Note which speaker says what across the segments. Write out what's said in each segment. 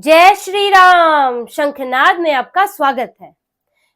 Speaker 1: जय श्री राम। शंखनाद में आपका स्वागत है।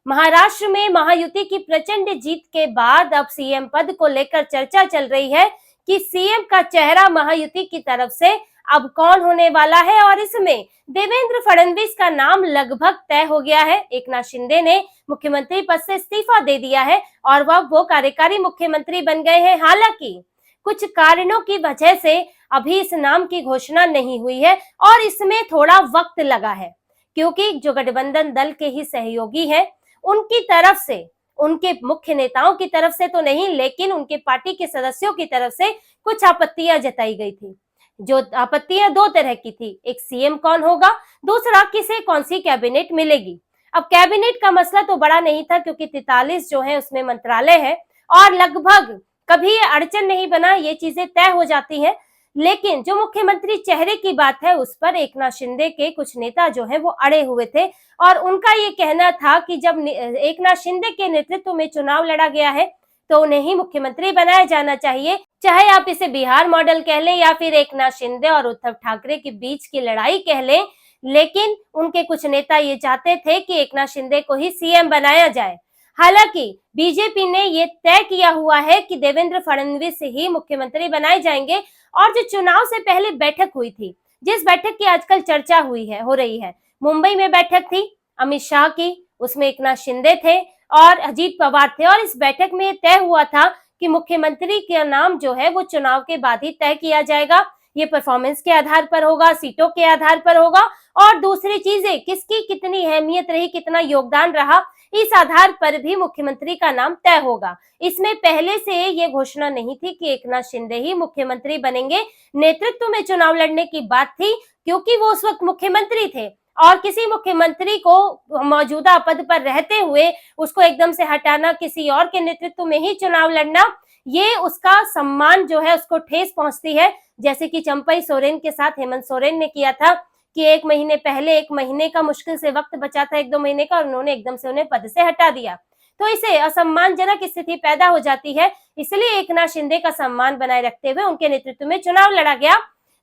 Speaker 1: महाराष्ट्र में महायुति की प्रचंड जीत के बाद अब सीएम पद को लेकर चर्चा चल रही है कि सीएम का चेहरा महायुति की तरफ से अब कौन होने वाला है और इसमें देवेंद्र फडणवीस का नाम लगभग तय हो गया है। एकनाथ शिंदे ने मुख्यमंत्री पद से इस्तीफा दे दिया है और वह वो कार्यकारी मुख्यमंत्री बन गए हैं। हालांकि कुछ कारणों की वजह से अभी इस नाम की घोषणा नहीं हुई है और इसमें थोड़ा वक्त लगा है, क्योंकि जो गठबंधन दल के ही सहयोगी हैं उनकी तरफ से, उनके मुख्य नेताओं की तरफ से तो नहीं, लेकिन उनके पार्टी के सदस्यों की तरफ से कुछ आपत्तियां जताई गई थी। जो आपत्तियां दो तरह की थी, एक सीएम कौन होगा, दूसरा किसे कौन सी कैबिनेट मिलेगी। अब कैबिनेट का मसला तो बड़ा नहीं था, क्योंकि 43 जो है उसमें मंत्रालय है और लगभग कभी अड़चन नहीं बना, ये चीजें तय हो जाती हैं। लेकिन जो मुख्यमंत्री चेहरे की बात है उस पर एकनाथ शिंदे के कुछ नेता जो है वो अड़े हुए थे और उनका ये कहना था कि जब एकनाथ शिंदे के नेतृत्व में चुनाव लड़ा गया है तो उन्हें ही मुख्यमंत्री बनाया जाना चाहिए। चाहे आप इसे बिहार मॉडल कह लें या फिर एकनाथ शिंदे और उद्धव ठाकरे के बीच की लड़ाई कह लें, लेकिन उनके कुछ नेता ये चाहते थे कि एकनाथ शिंदे को ही सीएम बनाया जाए। हालांकि बीजेपी ने ये तय किया हुआ है कि देवेंद्र फडणवीस ही मुख्यमंत्री बनाए जाएंगे। और जो चुनाव से पहले बैठक हुई थी, जिस बैठक की आजकल चर्चा हो रही है, मुंबई में बैठक थी अमित शाह की, उसमें एकनाथ शिंदे थे और अजीत पवार थे और इस बैठक में तय हुआ था कि मुख्यमंत्री का नाम जो है वो चुनाव के बाद ही तय किया जाएगा। ये परफॉर्मेंस के आधार पर होगा, सीटों के आधार पर होगा और दूसरी चीजें किसकी कितनी अहमियत रही, कितना योगदान रहा, इस आधार पर भी मुख्यमंत्री का नाम तय होगा। इसमें पहले से ये घोषणा नहीं थी कि एकनाथ शिंदे ही मुख्यमंत्री बनेंगे। नेतृत्व में चुनाव लड़ने की बात थी, क्योंकि वो उस वक्त मुख्यमंत्री थे और किसी मुख्यमंत्री को मौजूदा पद पर रहते हुए उसको एकदम से हटाना, किसी और के नेतृत्व में ही चुनाव लड़ना, ये उसका सम्मान जो है उसको ठेस पहुंचती है। जैसे कि चंपई सोरेन के साथ हेमंत सोरेन ने किया था कि 1 महीने पहले, 1 महीने का मुश्किल से वक्त बचा था, 1-2 महीने का, और उन्होंने एकदम से उन्हें पद से हटा दिया। तो इसे असम्मानजनक स्थिति पैदा हो जाती है, इसलिए एकनाथ शिंदे का सम्मान बनाए रखते हुए उनके नेतृत्व में चुनाव लड़ा गया।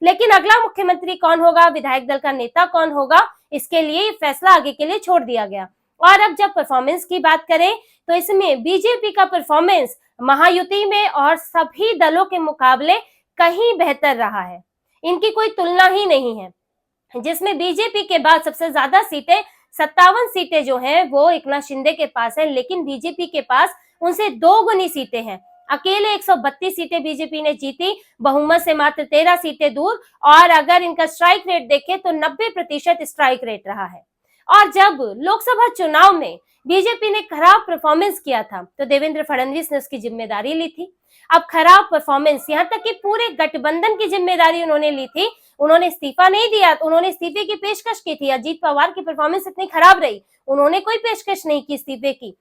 Speaker 1: लेकिन अगला मुख्यमंत्री कौन होगा, विधायक दल का नेता कौन होगा, इसके लिए फैसला आगे के लिए छोड़ दिया गया। और अब जब परफॉर्मेंस की बात करें तो इसमें बीजेपी का परफॉर्मेंस महायुति में और सभी दलों के मुकाबले कहीं बेहतर रहा है। इनकी कोई तुलना ही नहीं है, जिसमें बीजेपी के बाद सबसे ज्यादा सीटें, 57 सीटें जो हैं वो एकनाथ शिंदे के पास है, लेकिन बीजेपी के पास उनसे 2 गुनी सीटें हैं। अकेले 132 सीटें बीजेपी ने जीती, बहुमत से मात्र 13 सीटें दूर। और अगर इनका स्ट्राइक रेट देखें तो 90% स्ट्राइक रेट रहा है। और जब लोकसभा चुनाव में बीजेपी ने खराब परफॉर्मेंस किया था तो देवेंद्र फडणवीस ने उसकी जिम्मेदारी ली थी। अब खराब परफॉर्मेंस, यहाँ तक कि पूरे गठबंधन की जिम्मेदारी उन्होंने ली थी। उन्होंने इस्तीफा नहीं दिया, उन्होंने इस्तीफे की पेशकश की थी। अजीत पवार की परफॉर्मेंस इतनी खराब रही, उन्होंने कोई पेशकश नहीं की इस्तीफे की।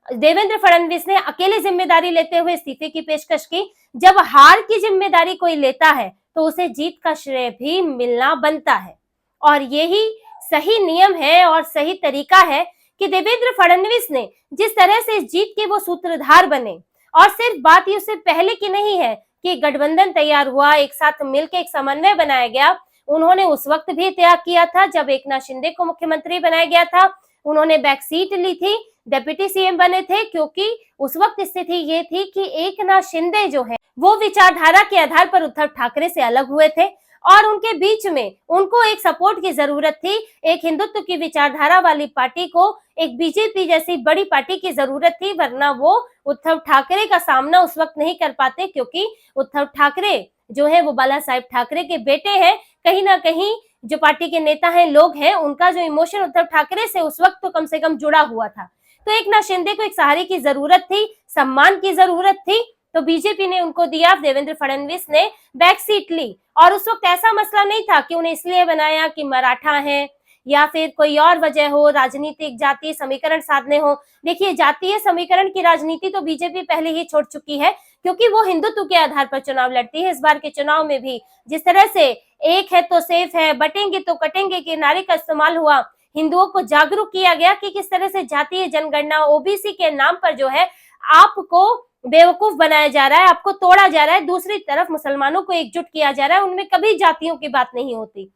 Speaker 1: देवेंद्र फडणवीस ने अकेले जिम्मेदारी लेते हुए इस्तीफे की पेशकश की। जब हार की जिम्मेदारी कोई लेता है तो उसे जीत का श्रेय भी मिलना बनता है, और यही सही नियम है और सही तरीका है कि देवेंद्र फडणवीस ने जिस तरह से इस जीत के वो सूत्रधार बने। और सिर्फ बात ही उससे पहले की नहीं है कि गठबंधन तैयार हुआ, एक साथ मिलकर एक समन्वय बनाया गया, उन्होंने उस वक्त भी त्याग किया था जब एकनाथ शिंदे को मुख्यमंत्री बनाया गया था। उन्होंने बैक सीट ली थी, डिप्टी सीएम बने थे, क्योंकि उस वक्त स्थिति ये थी कि एकनाथ शिंदे जो है वो विचारधारा के आधार पर उद्धव ठाकरे से अलग हुए थे और उनके बीच में उनको एक सपोर्ट की जरूरत थी। एक हिंदुत्व की विचारधारा वाली पार्टी को एक बीजेपी जैसी बड़ी पार्टी की जरूरत थी, वरना वो उद्धव ठाकरे का सामना उस वक्त नहीं कर पाते, क्योंकि उद्धव ठाकरे जो है वो बाला साहेब ठाकरे के बेटे हैं। कहीं ना कहीं जो पार्टी के नेता हैं, लोग हैं, उनका जो इमोशन उद्धव ठाकरे से उस वक्त तो कम से कम जुड़ा हुआ था। तो एकनाथ शिंदे को एक सहारे की जरूरत थी, सम्मान की जरूरत थी, तो बीजेपी ने उनको दिया। देवेंद्र फडणवीस ने बैक सीट ली और उस वक्त ऐसा मसला नहीं था कि उन्हें इसलिए बनाया कि मराठा है या फिर कोई और वजह हो, राजनीतिक जातीय समीकरण साधने हो। देखिए, जातीय समीकरण की राजनीति तो बीजेपी पहले ही छोड़ चुकी है, क्योंकि वो हिंदुत्व के आधार पर चुनाव लड़ती है। इस बार के चुनाव में भी जिस तरह से एक है तो सेफ है, बटेंगे तो कटेंगे के नारे का इस्तेमाल हुआ, हिंदुओं को जागरूक किया गया कि किस तरह से जातीय जनगणना, ओबीसी के नाम पर जो है आपको बेवकूफ बनाया जा रहा है, आपको तोड़ा जा रहा है। दूसरी तरफ मुसलमानों को एकजुट किया जा रहा है, उनमें कभी जातियों की बात नहीं होती।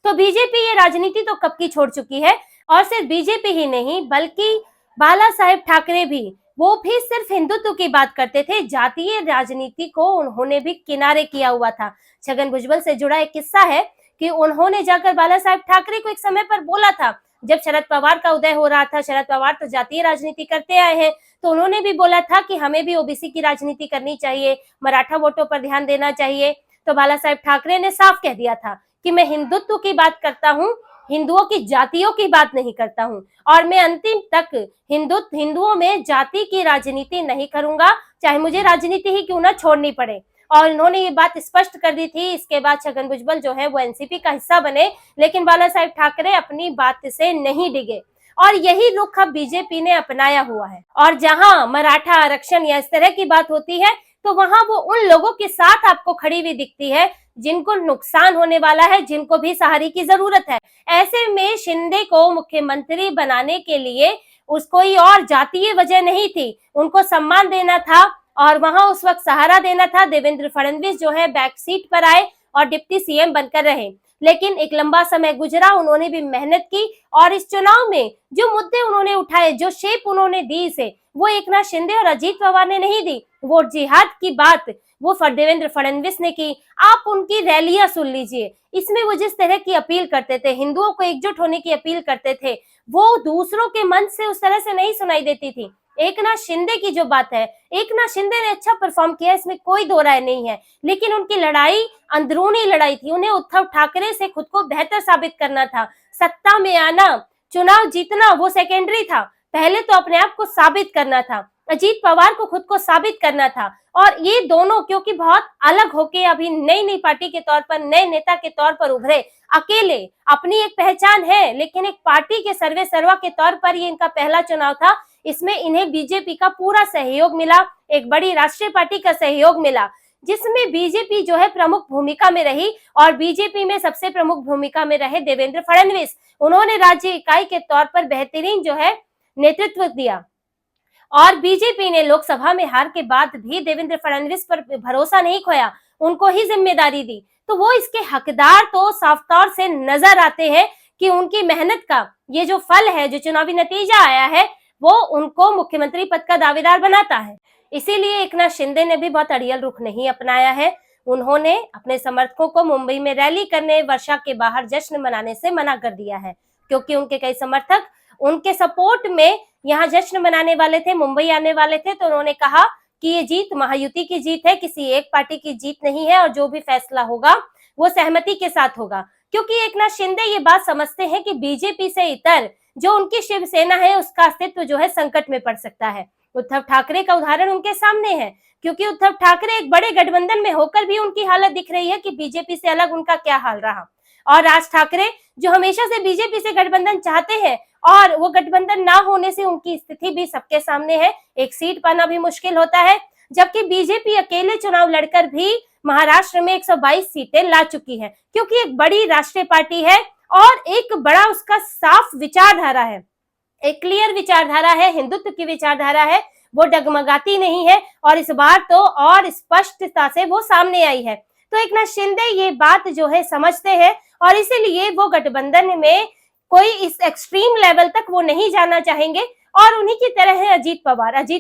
Speaker 1: तो बीजेपी ये राजनीति तो कब की छोड़ चुकी है। और सिर्फ बीजेपी ही नहीं बल्कि बाला साहेब ठाकरे भी, वो भी सिर्फ हिंदुत्व की बात करते थे, जातीय राजनीति को उन्होंने भी किनारे किया हुआ था। छगन भुजबल से जुड़ा एक किस्सा है कि उन्होंने जाकर बाला साहेब ठाकरे को एक समय पर बोला था, जब शरद पवार का उदय हो रहा था, शरद पवार तो जातीय राजनीति करते आए हैं, तो उन्होंने भी बोला था कि हमें भी ओबीसी की राजनीति करनी चाहिए, मराठा वोटों पर ध्यान देना चाहिए। तो बाला साहेब ठाकरे ने साफ कह दिया था कि मैं हिंदुत्व की बात करता हूँ, हिंदुओं की जातियों की बात नहीं करता हूँ, और मैं अंतिम तक हिंदुओं में जाति की राजनीति नहीं करूंगा, चाहे मुझे राजनीति ही क्यों ना छोड़नी पड़े। और उन्होंने ये बात स्पष्ट कर दी थी। इसके बाद छगन भुजबल जो है वो एनसीपी का हिस्सा बने, लेकिन बाला साहेब ठाकरे अपनी बात से नहीं डिगे, और यही रुख अब बीजेपी ने अपनाया हुआ है। और जहां मराठा आरक्षण या इस तरह की बात होती है तो वहां वो उन लोगों के साथ आपको खड़ी हुई दिखती है जिनको नुकसान होने वाला है, जिनको भी सहारे की जरूरत है। ऐसे में शिंदे को मुख्यमंत्री बनाने के लिए कोई और जातीय वजह नहीं थी, उनको सम्मान देना था और वहां उस वक्त सहारा देना था। देवेंद्र फडणवीस जो है बैक सीट पर आए और डिप्टी सीएम बनकर रहे, लेकिन एक लंबा समय गुजरा, उन्होंने भी मेहनत की और इस चुनाव में जो मुद्दे उन्होंने उठाए, जो शेप उन्होंने दी इसे, वो एकनाथ शिंदे और अजीत पवार ने नहीं दी। वो जिहाद की बात वो देवेंद्र फडणवीस ने की। आप उनकी रैलियां सुन लीजिए, इसमें वो जिस तरह की अपील करते थे, हिंदुओं को एकजुट होने की अपील करते थे, वो दूसरों के मन से उस तरह से नहीं सुनाई देती थी। एकनाथ शिंदे की जो बात है, एकनाथ शिंदे ने अच्छा परफॉर्म किया, इसमें कोई दो राय नहीं है, लेकिन उनकी लड़ाई अंदरूनी लड़ाई थी। उन्हें उद्धव ठाकरे से खुद को बेहतर साबित करना था। सत्ता में आना, चुनाव जीतना वो सेकेंडरी था, पहले तो अपने आप को साबित करना था, अजीत पवार को खुद को साबित करना था। और ये दोनों क्योंकि बहुत अलग होके अभी नई पार्टी के तौर पर, नए नेता के तौर पर उभरे, अकेले, अपनी एक पहचान है, लेकिन एक पार्टी के सर्वे सर्वा के तौर पर ये इनका पहला चुनाव था। इसमें इन्हें बीजेपी का पूरा सहयोग मिला, एक बड़ी राष्ट्रीय पार्टी का सहयोग मिला, जिसमें बीजेपी जो है प्रमुख भूमिका में रही। और बीजेपी में सबसे प्रमुख भूमिका में रहे देवेंद्र फडणवीस। उन्होंने राज्य इकाई के तौर पर बेहतरीन जो है नेतृत्व दिया, और बीजेपी ने लोकसभा में हार के बाद भी देवेंद्र फडणवीस पर भरोसा नहीं खोया, उनको ही जिम्मेदारी दी। तो वो इसके हकदार तो साफ तौर से नजर आते हैं कि उनकी मेहनत का ये जो फल है, जो चुनावी नतीजा आया है, वो उनको मुख्यमंत्री पद का दावेदार बनाता है। इसीलिए एकनाथ शिंदे ने भी बहुत अड़ियल रुख नहीं अपनाया है। उन्होंने अपने समर्थकों को मुंबई में रैली करने, वर्षा के बाहर जश्न मनाने से मना कर दिया है, क्योंकि उनके कई समर्थक उनके सपोर्ट में यहाँ जश्न मनाने वाले थे, मुंबई आने वाले थे। तो उन्होंने कहा कि ये जीत महायुति की जीत है, किसी एक पार्टी की जीत नहीं है, और जो भी फैसला होगा वो सहमति के साथ होगा। क्योंकि एकनाथ शिंदे ये बात समझते हैं कि बीजेपी से इतर जो उनकी शिवसेना है, उसका अस्तित्व जो है संकट में पड़ सकता है। उद्धव ठाकरे का उदाहरण उनके सामने है, क्योंकि उद्धव ठाकरे एक बड़े गठबंधन में होकर भी उनकी हालत दिख रही है कि बीजेपी से अलग उनका क्या हाल रहा। और राज ठाकरे जो हमेशा से बीजेपी से गठबंधन चाहते हैं, और वो गठबंधन ना होने से उनकी स्थिति भी सबके सामने है, एक सीट पाना भी मुश्किल होता है। जबकि बीजेपी अकेले चुनाव लड़कर भी महाराष्ट्र में 122 सीटें ला चुकी है, क्योंकि एक बड़ी राष्ट्रीय पार्टी है और एक बड़ा उसका साफ विचारधारा है, एक क्लियर विचारधारा है, हिंदुत्व की विचारधारा है, वो डगमगाती नहीं है। और इस बार तो और स्पष्टता से वो सामने आई है। तो एकनाथ शिंदे ये बात जो है समझते हैं, और इसीलिए वो गठबंधन में कोई इस एक्सट्रीम लेवल तक वो नहीं जाना चाहेंगे। और उन्हीं की तरह है अजीत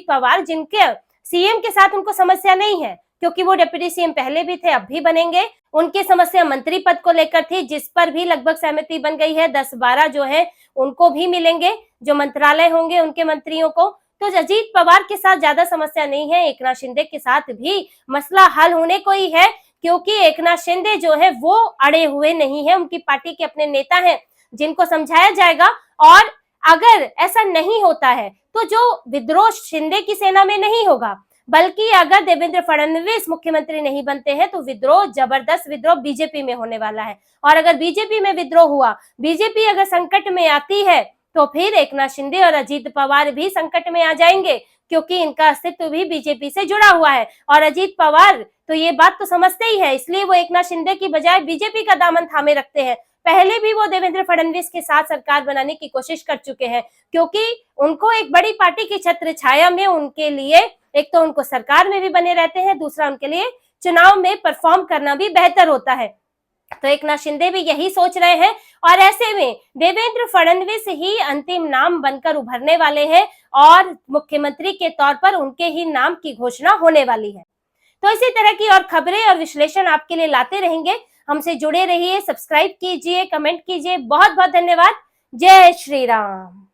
Speaker 1: पवार जिनके सीएम के साथ उनको समस्या नहीं है, क्योंकि वो डिप्टी सीएम पहले भी थे, अब भी बनेंगे। उनकी समस्या मंत्री पद को लेकर थी, जिस पर भी लगभग सहमति बन गई है। 10-12 जो है उनको भी मिलेंगे, जो मंत्रालय होंगे उनके मंत्रियों को। तो अजीत पवार के साथ ज्यादा समस्या नहीं है, एकनाथ शिंदे के साथ भी मसला हल होने को ही है, क्योंकि एकनाथ शिंदे जो है वो अड़े हुए नहीं है, उनकी पार्टी के अपने नेता हैं जिनको समझाया जाएगा। और अगर ऐसा नहीं होता है तो जो विद्रोह शिंदे की सेना में नहीं होगा, बल्कि अगर देवेंद्र फडणवीस मुख्यमंत्री नहीं बनते हैं तो विद्रोह, जबरदस्त विद्रोह बीजेपी में होने वाला है। और अगर बीजेपी में विद्रोह हुआ, बीजेपी अगर संकट में आती है, तो फिर एकनाथ शिंदे और अजीत पवार भी संकट में आ जाएंगे, क्योंकि इनका अस्तित्व भी बीजेपी से जुड़ा हुआ है। और अजीत पवार तो ये बात तो समझते ही है, इसलिए वो एकनाथ शिंदे की बजाय बीजेपी का दामन थामे रखते हैं। पहले भी वो देवेंद्र फडणवीस के साथ सरकार बनाने की कोशिश कर चुके हैं, क्योंकि उनको एक बड़ी पार्टी की छत्र छाया में, उनके लिए एक तो उनको सरकार में भी बने रहते हैं, दूसरा उनके लिए चुनाव में परफॉर्म करना भी बेहतर होता है। तो एकनाथ शिंदे भी यही सोच रहे हैं और ऐसे में देवेंद्र फडणवीस ही अंतिम नाम बनकर उभरने वाले हैं और मुख्यमंत्री के तौर पर उनके ही नाम की घोषणा होने वाली है। तो इसी तरह की और खबरें और विश्लेषण आपके लिए लाते रहेंगे। हमसे जुड़े रहिए, सब्सक्राइब कीजिए, कमेंट कीजिए। बहुत बहुत धन्यवाद। जय श्री राम।